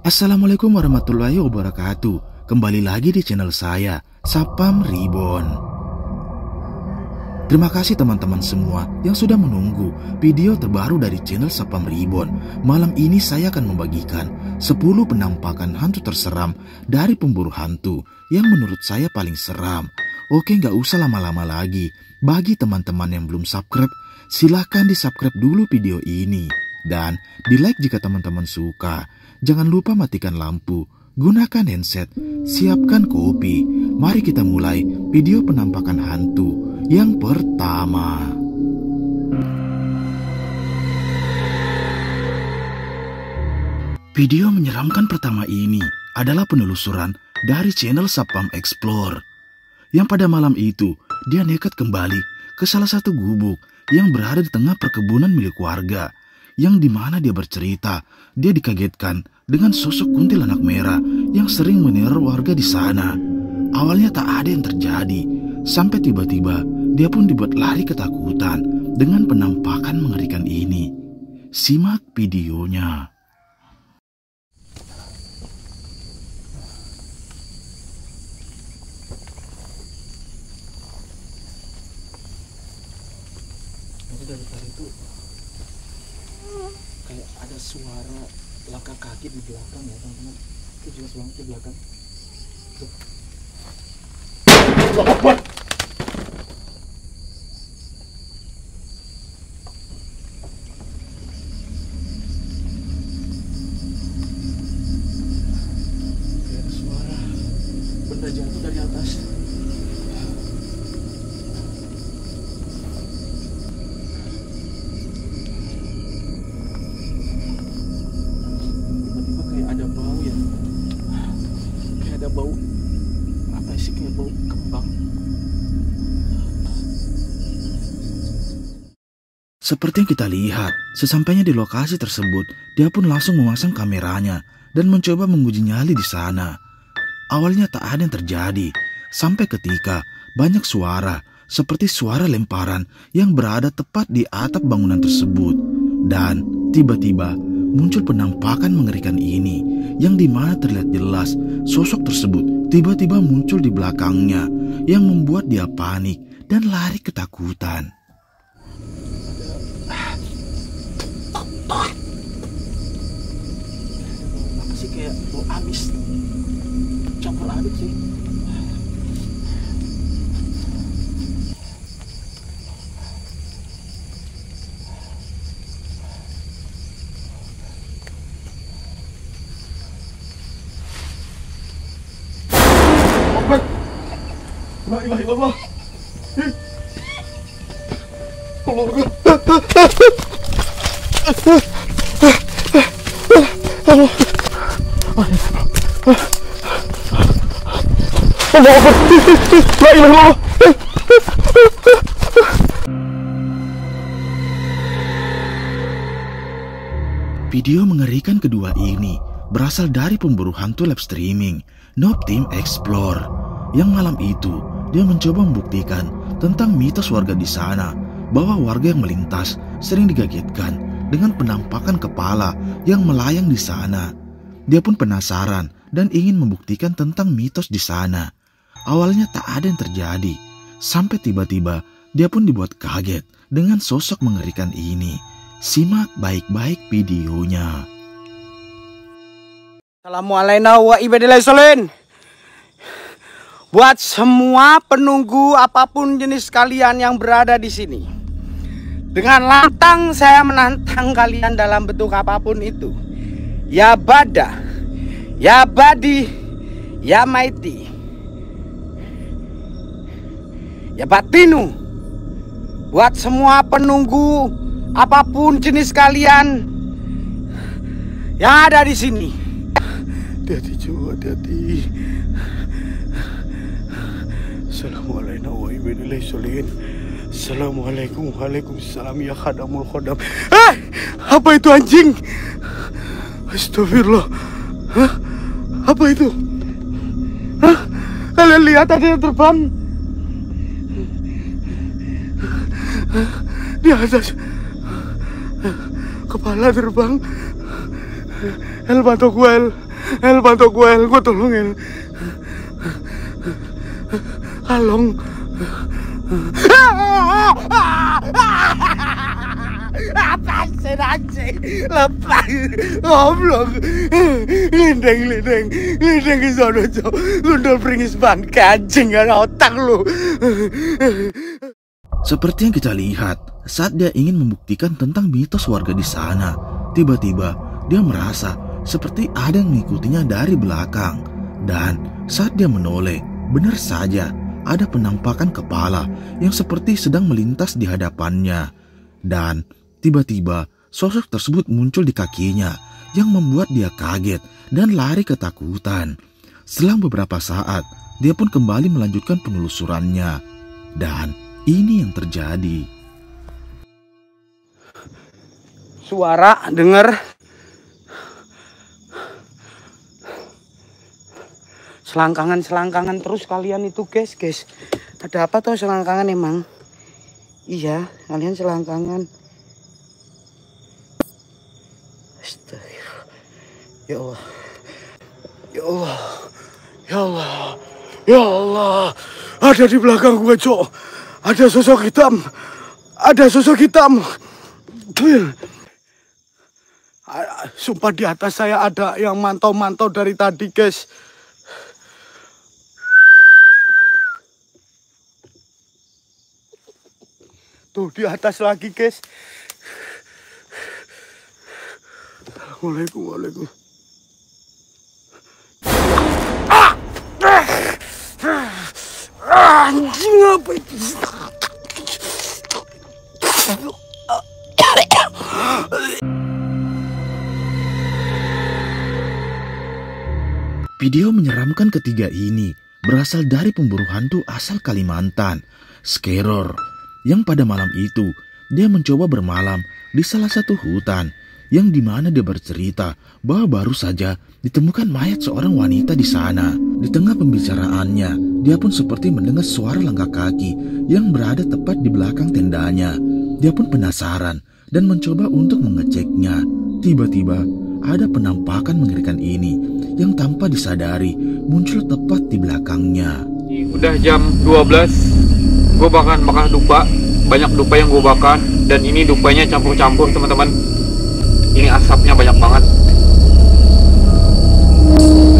Assalamualaikum warahmatullahi wabarakatuh. Kembali lagi di channel saya, Sapam Reborn. Terima kasih teman-teman semua yang sudah menunggu video terbaru dari channel Sapam Reborn. Malam ini saya akan membagikan 10 penampakan hantu terseram dari pemburu hantu yang menurut saya paling seram. Oke, gak usah lama-lama lagi. Bagi teman-teman yang belum subscribe, silahkan di subscribe dulu video ini. Dan di like jika teman-teman suka. Jangan lupa matikan lampu, gunakan handset, siapkan kopi. Mari kita mulai video penampakan hantu yang pertama. Video menyeramkan pertama ini adalah penelusuran dari channel Sapam Explore. Yang pada malam itu, dia nekat kembali ke salah satu gubuk yang berada di tengah perkebunan milik warga. Yang dimana dia bercerita, dia dikagetkan dengan sosok kuntilanak merah yang sering meneror warga di sana. Awalnya tak ada yang terjadi, sampai tiba-tiba dia pun dibuat lari ketakutan dengan penampakan mengerikan ini. Simak videonya. Dari tadi itu kayak ada suara langkah kaki di belakang ya teman-teman. Itu jelas banget di belakang. Tuh. Kayak ada suara benda jatuh dari atas. Ada bau ya, kayak ada bau apa sih, kayak bau kembang. Seperti yang kita lihat, sesampainya di lokasi tersebut, dia pun langsung memasang kameranya dan mencoba menguji nyali di sana. Awalnya tak ada yang terjadi, sampai ketika banyak suara seperti suara lemparan yang berada tepat di atap bangunan tersebut. Dan tiba-tiba muncul penampakan mengerikan ini, yang dimana terlihat jelas sosok tersebut tiba-tiba muncul di belakangnya, yang membuat dia panik dan lari ketakutan. Apa sih, kayak bau amis, campur aduk sih. La ilaha illallah. Video mengerikan kedua ini berasal dari pemburu hantu live streaming Noob Team Explore, yang malam itu dia mencoba membuktikan tentang mitos warga di sana, bahwa warga yang melintas sering digagetkan dengan penampakan kepala yang melayang di sana. Dia pun penasaran dan ingin membuktikan tentang mitos di sana. Awalnya tak ada yang terjadi, sampai tiba-tiba dia pun dibuat kaget dengan sosok mengerikan ini. Simak baik-baik videonya. Assalamualaikum warahmatullahi wabarakatuh. Buat semua penunggu apapun jenis kalian yang berada di sini, dengan lantang saya menantang kalian dalam bentuk apapun itu. Ya Bada, ya Badi, ya Maiti, ya Batinu. Buat semua penunggu apapun jenis kalian yang ada di sini. Hati-hati juga, hati-hati. Assalamualaikum warahmatullahi wabarakatuh. Assalamualaikum, waalaikumsalam ya khadamul khodam. Apa itu anjing? Astagfirullah. Hah? Apa itu? Hah? Kalian lihat ada yang terbang di atas. Kepala terbang. El bantu gue, El bantu gue, gue tolong El. Kalong. Apa sih anjing? Lepas goblok. Lindeng ke sono, Cok. Gundul pringis ban kancing kan otak lu. Seperti yang kita lihat, saat dia ingin membuktikan tentang mitos warga di sana, tiba-tiba dia merasa seperti ada yang mengikutinya dari belakang. Dan saat dia menoleh, benar saja ada penampakan kepala yang seperti sedang melintas di hadapannya. Dan tiba-tiba sosok tersebut muncul di kakinya yang membuat dia kaget dan lari ketakutan. Selang beberapa saat, dia pun kembali melanjutkan penelusurannya. Dan ini yang terjadi. Suara denger. Selangkangan terus kalian itu guys. Ada apa tuh selangkangan emang? Iya, kalian selangkangan. Astagfirullah. Ya Allah. Ya Allah. Ya Allah. Ya Allah. Ada di belakang gue, Cok. Ada sosok hitam. Ada sosok hitam. Sumpah di atas saya ada yang mantau-mantau dari tadi, guys. Tuh di atas lagi, guys. Waalaikumsalam. Anjing apa itu? Video menyeramkan ketiga ini berasal dari pemburu hantu asal Kalimantan, Skeror, yang pada malam itu dia mencoba bermalam di salah satu hutan yang dimana dia bercerita bahwa baru saja ditemukan mayat seorang wanita di sana. Di tengah pembicaraannya, dia pun seperti mendengar suara langkah kaki yang berada tepat di belakang tendanya. Dia pun penasaran dan mencoba untuk mengeceknya. Tiba-tiba ada penampakan mengerikan ini yang tanpa disadari muncul tepat di belakangnya. Udah jam 12, gue bakal dupa. Banyak dupa yang gue bakar, dan ini dupanya campur-campur teman-teman. Ini asapnya banyak banget.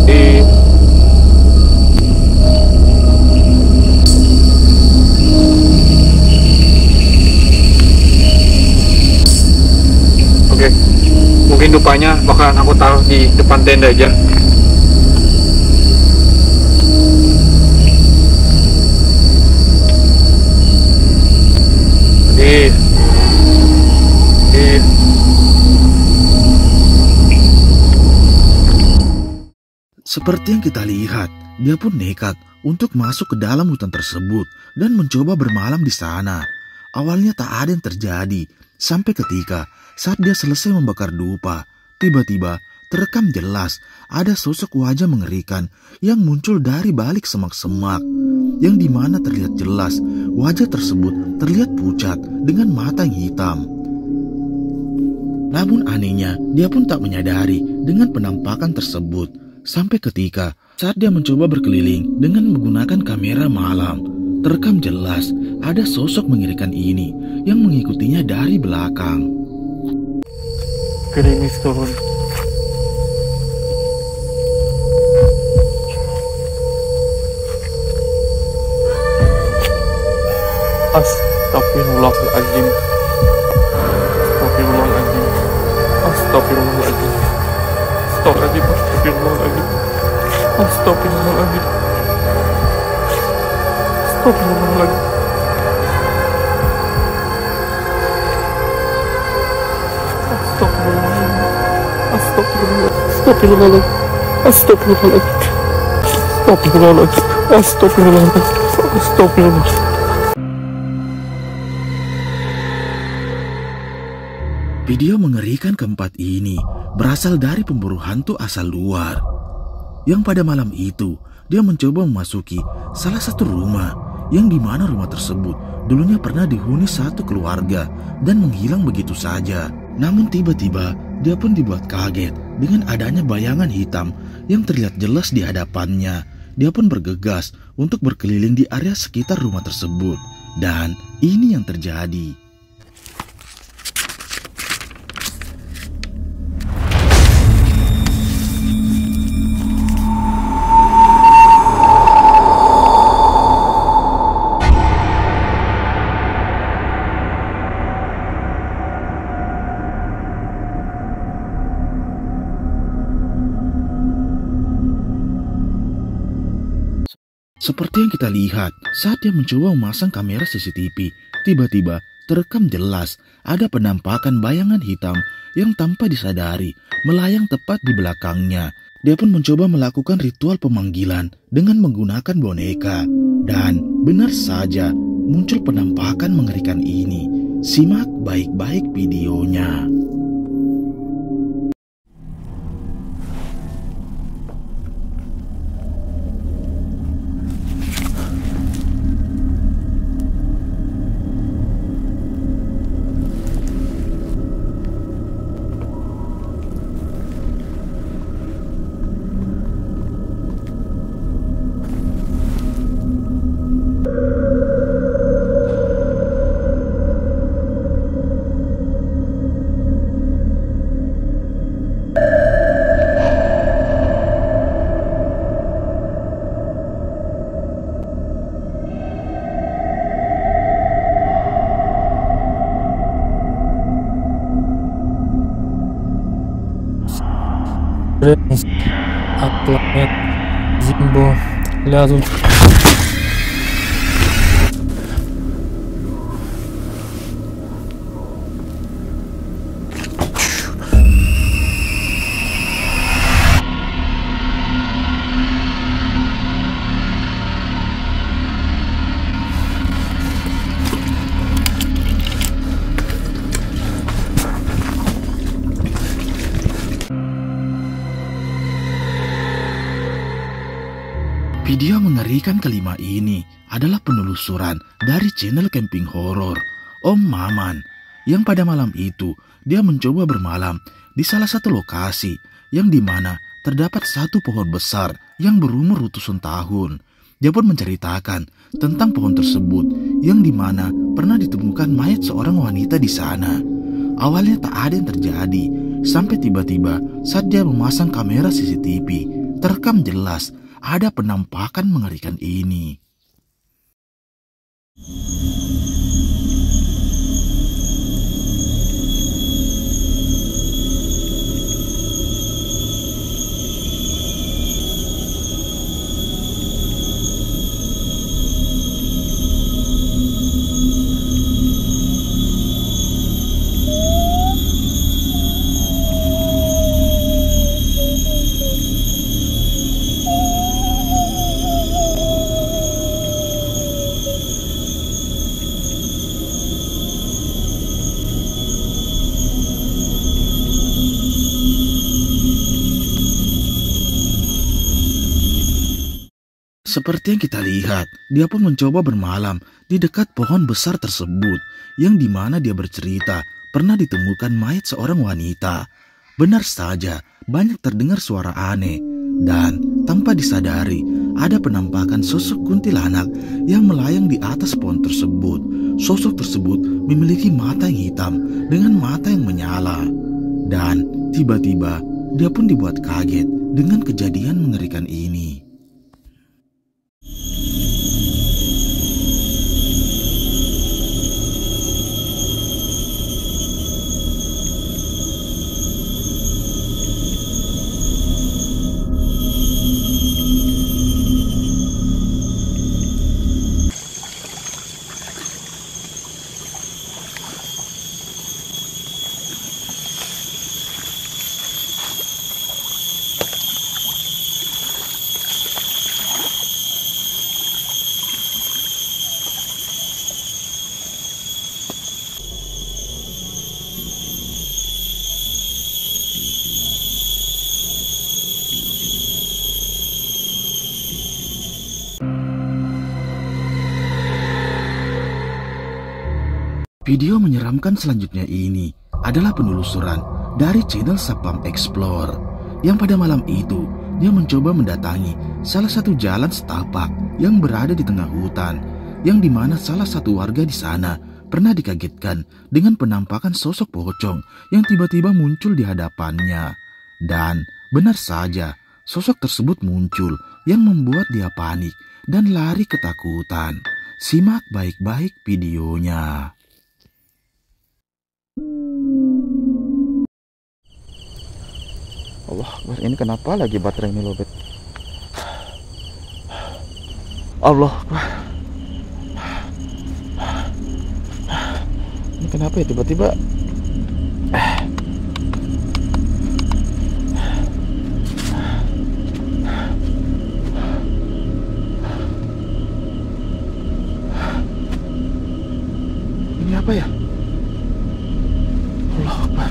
Jadi oke, mungkin dupanya bakalan aku taruh di depan tenda aja. Seperti yang kita lihat, dia pun nekat untuk masuk ke dalam hutan tersebut dan mencoba bermalam di sana. Awalnya tak ada yang terjadi, sampai ketika saat dia selesai membakar dupa, tiba-tiba terekam jelas ada sosok wajah mengerikan yang muncul dari balik semak-semak, yang dimana terlihat jelas wajah tersebut terlihat pucat dengan mata yang hitam. Namun anehnya, dia pun tak menyadari dengan penampakan tersebut. Sampai ketika saat dia mencoba berkeliling dengan menggunakan kamera malam, terekam jelas ada sosok mengerikan ini yang mengikutinya dari belakang. Gerimis turun. Astagfirullahaladzim. Astagfirullahaladzim. Astagfirullahaladzim. Astagfirullahaladzim. Astagfirullahaladzim. Astagfirullahaladzim. Astagfirullahaladzim. Astagfirullahaladzim. Astagfirullahaladzim. Astagfirullahaladzim. Astagfirullahaladzim. Video mengerikan keempat ini berasal dari pemburu hantu asal luar. Yang pada malam itu, dia mencoba memasuki salah satu rumah, yang dimana rumah tersebut dulunya pernah dihuni satu keluarga dan menghilang begitu saja. Namun tiba-tiba dia pun dibuat kaget dengan adanya bayangan hitam yang terlihat jelas di hadapannya. Dia pun bergegas untuk berkeliling di area sekitar rumah tersebut. Dan ini yang terjadi. Seperti yang kita lihat saat dia mencoba memasang kamera CCTV, tiba-tiba terekam jelas ada penampakan bayangan hitam yang tanpa disadari melayang tepat di belakangnya. Dia pun mencoba melakukan ritual pemanggilan dengan menggunakan boneka. Dan benar saja muncul penampakan mengerikan ini. Simak baik-baik videonya. Акламет Зимбо лязут. Video mengerikan kelima ini adalah penelusuran dari channel camping horor Om Maman, yang pada malam itu dia mencoba bermalam di salah satu lokasi yang dimana terdapat satu pohon besar yang berumur ratusan tahun. Dia pun menceritakan tentang pohon tersebut yang dimana pernah ditemukan mayat seorang wanita di sana. Awalnya tak ada yang terjadi sampai tiba-tiba saat dia memasang kamera CCTV terekam jelas ada penampakan mengerikan ini. Seperti yang kita lihat, dia pun mencoba bermalam di dekat pohon besar tersebut, yang dimana dia bercerita pernah ditemukan mayat seorang wanita. Benar saja, banyak terdengar suara aneh, dan tanpa disadari ada penampakan sosok kuntilanak yang melayang di atas pohon tersebut. Sosok tersebut memiliki mata yang hitam dengan mata yang menyala. Dan tiba-tiba dia pun dibuat kaget dengan kejadian mengerikan ini. Video menyeramkan selanjutnya ini adalah penelusuran dari channel Sapam Explore yang pada malam itu dia mencoba mendatangi salah satu jalan setapak yang berada di tengah hutan, yang dimana salah satu warga di sana pernah dikagetkan dengan penampakan sosok pocong yang tiba-tiba muncul di hadapannya. Dan benar saja, sosok tersebut muncul yang membuat dia panik dan lari ketakutan. Simak baik-baik videonya. Allah Akbar, ini kenapa lagi baterai ini lobet? Allah Akbar. Ini kenapa ya tiba-tiba? Ini apa ya? Allah Akbar.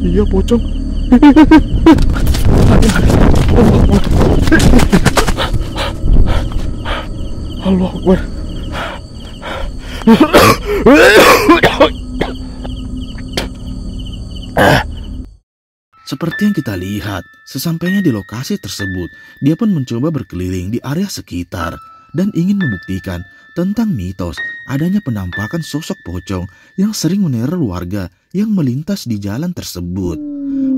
Iya pocong. Allah Akbar. Seperti yang kita lihat, sesampainya di lokasi tersebut, dia pun mencoba berkeliling di area sekitar dan ingin membuktikan tentang mitos adanya penampakan sosok pocong yang sering meneror warga yang melintas di jalan tersebut.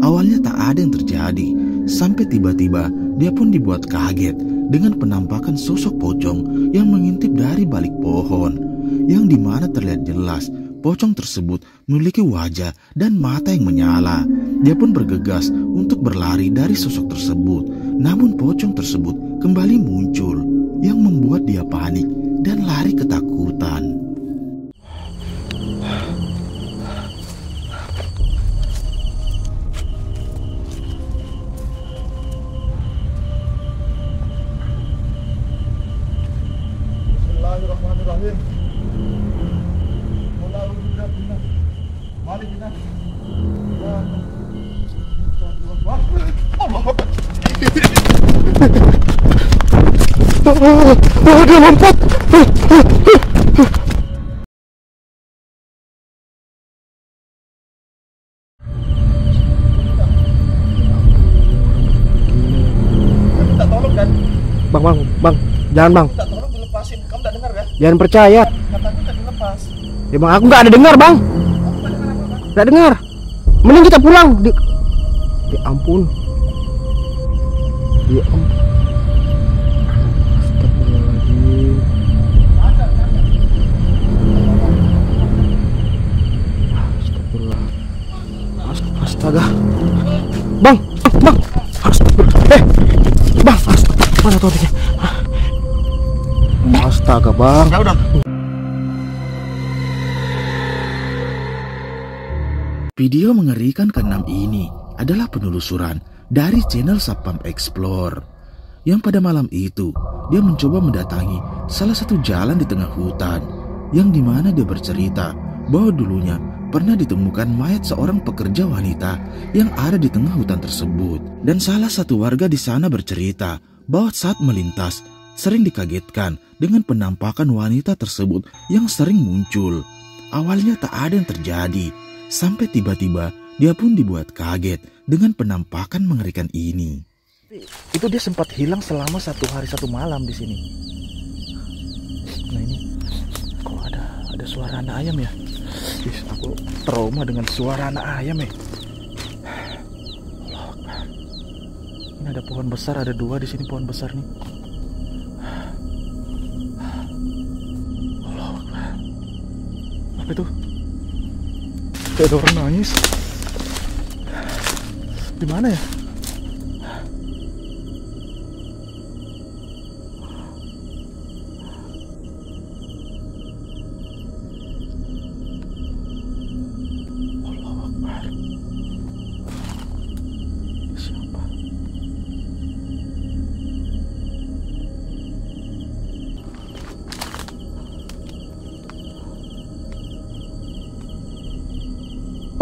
Awalnya tak ada yang terjadi, sampai tiba-tiba dia pun dibuat kaget dengan penampakan sosok pocong yang mengintip dari balik pohon, yang dimana terlihat jelas pocong tersebut memiliki wajah dan mata yang menyala. Dia pun bergegas untuk berlari dari sosok tersebut, namun pocong tersebut kembali muncul yang membuat dia panik dan lari ketakutan. Bismillahirrahmanirrahim. Mari kita. Dia lompat. Minta tolong kan? Bang, jangan bang. Minta tolong dilepasin. Kamu tak dengar ya? Jangan percaya. Kataku tak dilepas. Ya bang, aku nggak ada dengar bang. Nggak dengar. Mending kita pulang. Ya ampun. Ya ampun. Astagfirullah. Astagfirullah. Astaga. Bang. Astagfirullah. Bang, astagfirullah. Mana topiknya? Astaga, bang. Ya udah. Video mengerikan ke-6 ini adalah penelusuran dari channel Sapam Explore, yang pada malam itu dia mencoba mendatangi salah satu jalan di tengah hutan, yang dimana dia bercerita bahwa dulunya pernah ditemukan mayat seorang pekerja wanita yang ada di tengah hutan tersebut. Dan salah satu warga di sana bercerita bahwa saat melintas sering dikagetkan dengan penampakan wanita tersebut yang sering muncul. Awalnya tak ada yang terjadi, sampai tiba-tiba dia pun dibuat kaget dengan penampakan mengerikan ini. Itu dia sempat hilang selama 1 hari 1 malam di sini. Nah ini kok ada suara anak ayam ya? Ih, aku trauma dengan suara anak ayam ya. Allah Akbar. Ini ada pohon besar, ada 2 di sini pohon besar nih. Allah Akbar. Apa itu? Kayak ada orang nangis. Di mana ya? Allah Akbar. Siapa?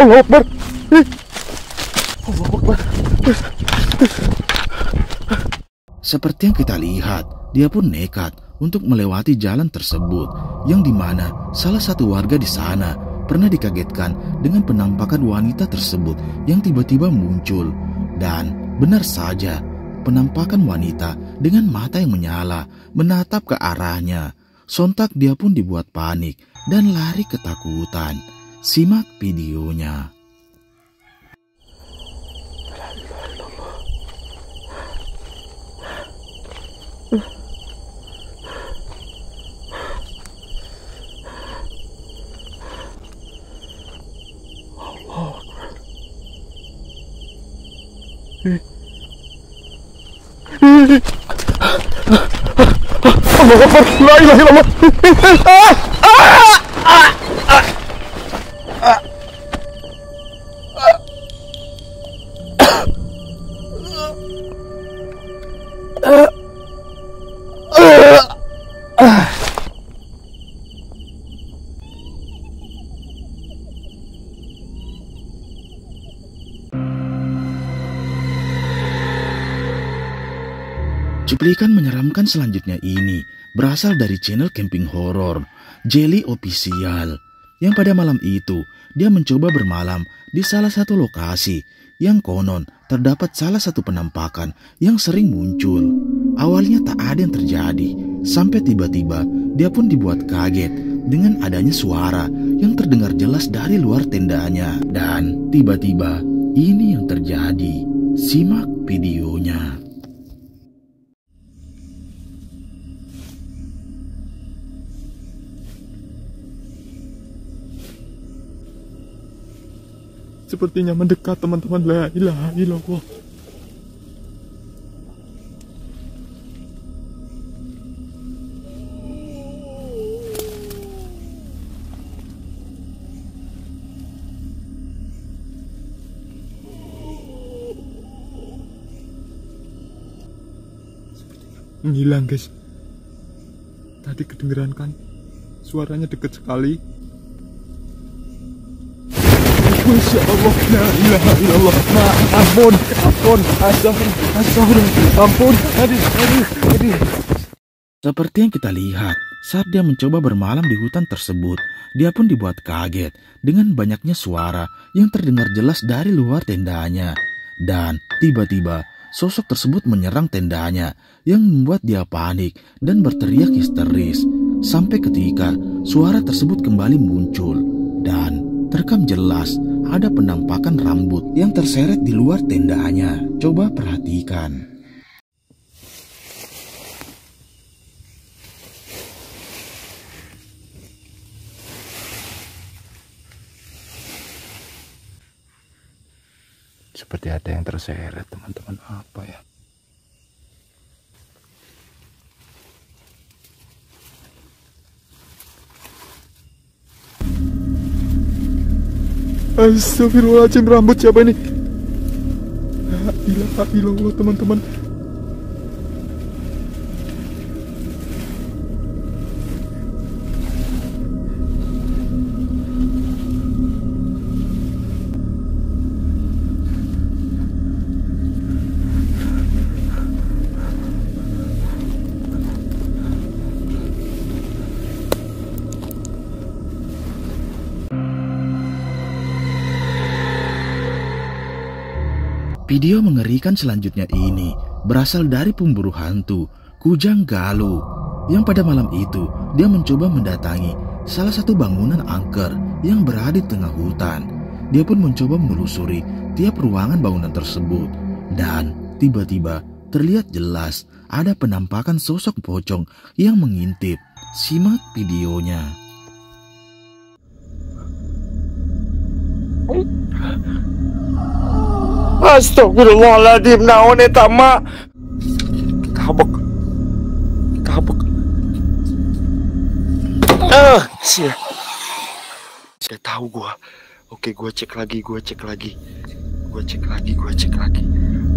Allah Akbar. Allah Akbar. Seperti yang kita lihat, dia pun nekat untuk melewati jalan tersebut, yang dimana salah satu warga di sana pernah dikagetkan dengan penampakan wanita tersebut yang tiba-tiba muncul. Dan benar saja, penampakan wanita dengan mata yang menyala menatap ke arahnya. Sontak dia pun dibuat panik dan lari ketakutan. Simak videonya. Allah Akbar, la ilaha illallah. Cuplikan menyeramkan selanjutnya ini berasal dari channel camping horor Jelly Official, yang pada malam itu dia mencoba bermalam di salah satu lokasi yang konon terdapat salah satu penampakan yang sering muncul. Awalnya tak ada yang terjadi, sampai tiba-tiba dia pun dibuat kaget dengan adanya suara yang terdengar jelas dari luar tendanya. Dan tiba-tiba ini yang terjadi. Simak videonya. Sepertinya mendekat, teman-teman. La ilaha illallah. Menghilang, guys. Tadi kedengeran kan? Suaranya dekat sekali. Masya Allah, la ilaha illallah. Ampun, ampun, aduh. Seperti yang kita lihat, saat dia mencoba bermalam di hutan tersebut, dia pun dibuat kaget dengan banyaknya suara yang terdengar jelas dari luar tendanya. Dan tiba-tiba sosok tersebut menyerang tendanya yang membuat dia panik dan berteriak histeris. Sampai ketika suara tersebut kembali muncul dan terekam jelas ada penampakan rambut yang terseret di luar tendanya. Coba perhatikan. Seperti ada yang terseret, teman-teman. Apa ya? Astagfirullahaladzim, rambut siapa ini? La ilaha illallah, teman-teman. Video mengerikan selanjutnya ini berasal dari pemburu hantu Kujang Galuh, yang pada malam itu dia mencoba mendatangi salah satu bangunan angker yang berada di tengah hutan. Dia pun mencoba menelusuri tiap ruangan bangunan tersebut dan tiba-tiba terlihat jelas ada penampakan sosok pocong yang mengintip. Simak videonya. Astagfirullahaladzim, naon eta mak. Kita habek. Sudah tahu gua. Oke, gua cek lagi.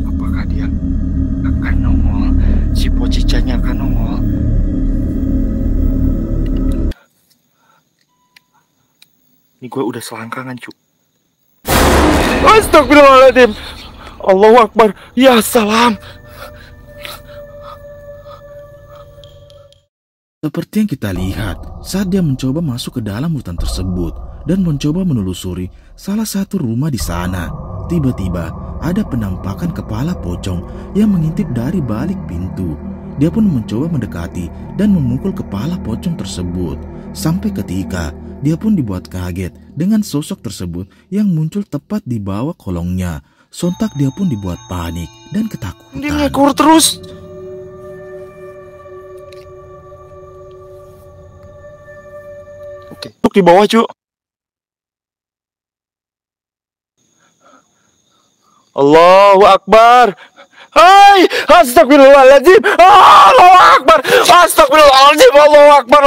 Apakah dia akan nongol? Si pocicanya akan nongol. Ini gua udah selangkangan, cu. Astagfirullahaladzim. Allahu Akbar. Ya salam. Seperti yang kita lihat saat dia mencoba masuk ke dalam hutan tersebut dan mencoba menelusuri salah satu rumah di sana, tiba-tiba ada penampakan kepala pocong yang mengintip dari balik pintu. Dia pun mencoba mendekati dan memukul kepala pocong tersebut, sampai ketika dia pun dibuat kaget dengan sosok tersebut yang muncul tepat di bawah kolongnya. Sontak dia pun dibuat panik dan ketakutan. Dia ngekor terus. Oke, di bawah, Cuk. Allahu Akbar. Hai, astagfirullahaladzim. Allahu Akbar. Astagfirullahaladzim. Allahu Akbar.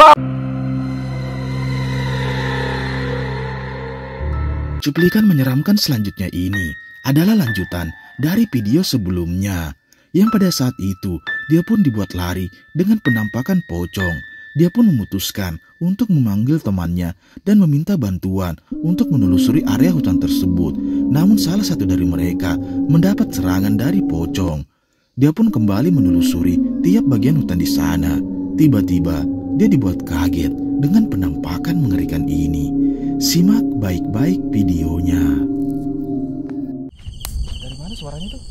Cuplikan menyeramkan selanjutnya ini adalah lanjutan dari video sebelumnya, yang pada saat itu dia pun dibuat lari dengan penampakan pocong. Dia pun memutuskan untuk memanggil temannya dan meminta bantuan untuk menelusuri area hutan tersebut. Namun salah satu dari mereka mendapat serangan dari pocong. Dia pun kembali menelusuri tiap bagian hutan di sana. Tiba-tiba dia dibuat kaget dengan penampakan mengerikan ini. Simak baik-baik videonya. Dari mana suaranya tuh?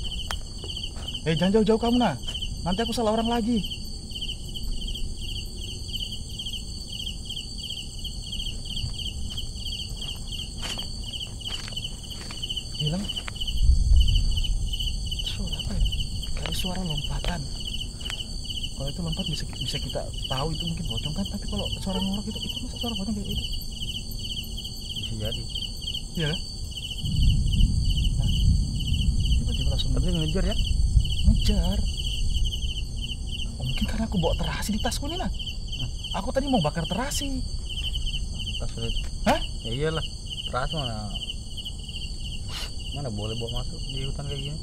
Jangan jauh-jauh kamu, nah. Nanti aku salah orang lagi. Hilang. Suara apa ya? Kayak suara lompatan. Kalau itu lompat bisa kita tahu itu mungkin pocong kan, tapi kalau suara ngorok itu masa suara pocong kayak itu? Bisa jadi. Iya kan? Nah, tiba-tiba langsung ngejar ya? Ngejar. Oh, mungkin karena aku bawa terasi di tasku nih, nah. Aku tadi mau bakar terasi. Tas itu. Hah? Ya iyalah. Terasi mana boleh bawa masuk di hutan kayak gini?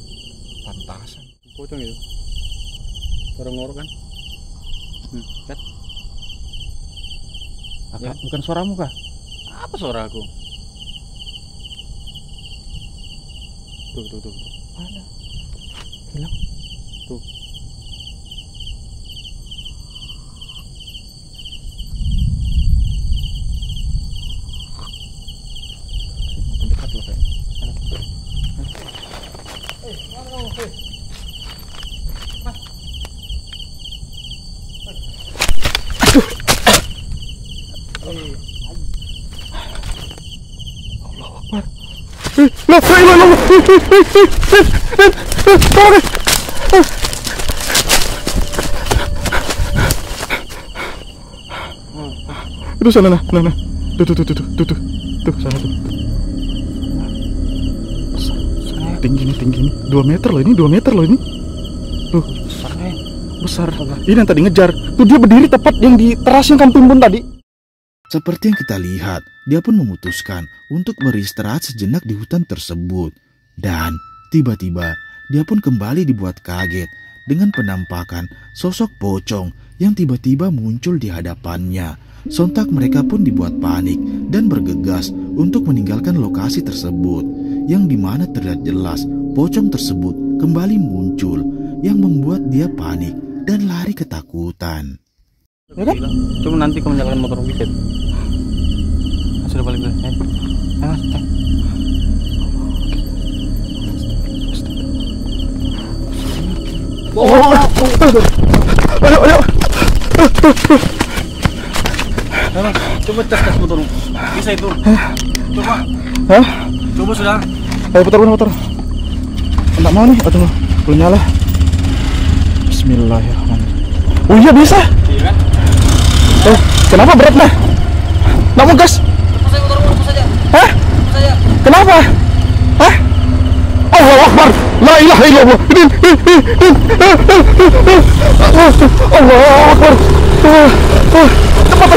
Pantasan. Pocong itu. Suara ngorok kan? Cat. Ya. Bukan suaramu kah? Apa suara aku? Tuh. Mana? Hilang. Tuh. Dekat loh kayak. Itu sana, nah. Tuh, sana tuh. Tinggi nih. 2 meter loh ini. Tuh. Besar. Ini yang tadi ngejar. Tuh dia berdiri tepat yang di teras yang kamu timbun tadi. Seperti yang kita lihat, dia pun memutuskan untuk beristirahat sejenak di hutan tersebut. Dan tiba-tiba dia pun kembali dibuat kaget dengan penampakan sosok pocong yang tiba-tiba muncul di hadapannya. Sontak mereka pun dibuat panik dan bergegas untuk meninggalkan lokasi tersebut, yang dimana terlihat jelas pocong tersebut kembali muncul yang membuat dia panik dan lari ketakutan. Ya kan? Cuma nanti kamu nyalakan motor wiset. Sudah balik dulu. Ayo. Coba tes motor. Bisa itu. Coba. Hah? Coba sudah. Ayo putar motor. Enggak mau nih, tunggu. Belum nyala. Bismillahirrahmanirrahim. Oh iya bisa. Iya kan? Kenapa berat nah? Nggak mau gas? Lepas saja. Hah? Kenapa? Hah? Allahu Akbar. La ilaha illallah. Allahu Akbar. Cepat.